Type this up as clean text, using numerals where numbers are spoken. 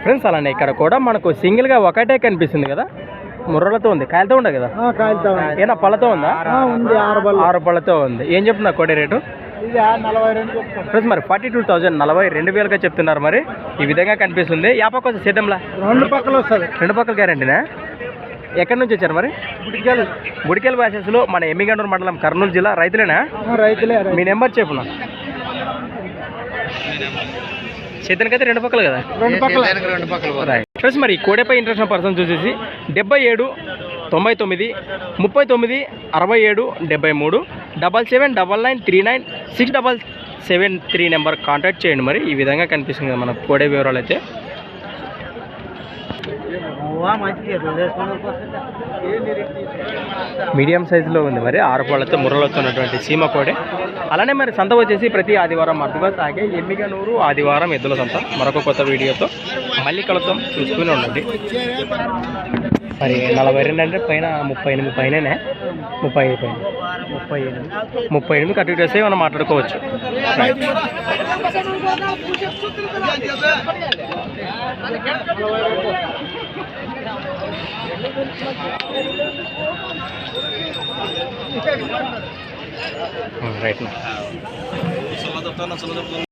Friends అలానే ఇక్కడ కూడా మనకు సింగిల్గా ఒకటే కనిపిస్తుంది కదా, ముర్రలతో ఉంది, కాయలతో ఉండదు కదా, ఏనా పళ్ళతో ఉందా? ఆరు పళ్ళతో ఉంది. ఏం చెప్తున్నా కోడి రేటు? ఫ్రెండ్స్ మరి 42,000 42,000గా చెప్తున్నారు. మరి ఈ విధంగా కనిపిస్తుంది. యాప కోసం సేద్యంలా రెండు పక్కల గ్యారంటీనా? ఎక్కడి నుంచి వచ్చారు మరి? గుడికెల్ బ్యాచెస్లో మన ఎమ్మిగండూరు మండలం కర్నూలు జిల్లా. రైతులేనా? మీ నెంబర్ చెప్పునా. చేతనికైతే రెండు పక్కలు కదా, ఫ్రెండ్స్ మరి కోడెపై ఇంట్రెస్ట్ పర్సన్ చూసేసి 77 99 39 67 73 779939 నెంబర్ కాంటాక్ట్ చేయండి. మరి ఈ విధంగా కనిపిస్తుంది కదా మన కోడే వివరాలు అయితే. మీడియం సైజులో ఉంది మరి, 6 పళ్ళతో ముర్రలతో ఉన్నటువంటి సీమ కోడే. అలానే మరి సంత వచ్చేసి ప్రతి ఆదివారం అర్థగా సాగే ఎమ్మిగనూరు ఆదివారం ఎద్దుల సంత. మరొక కొత్త వీడియోతో మళ్ళీ కలుద్దాం, చూసుకుని ఉండండి. మరి 42 అంటే పైన 38 పైననే 38 కట్టి చేస్తే మనం మాట్లాడుకోవచ్చు. రైట్.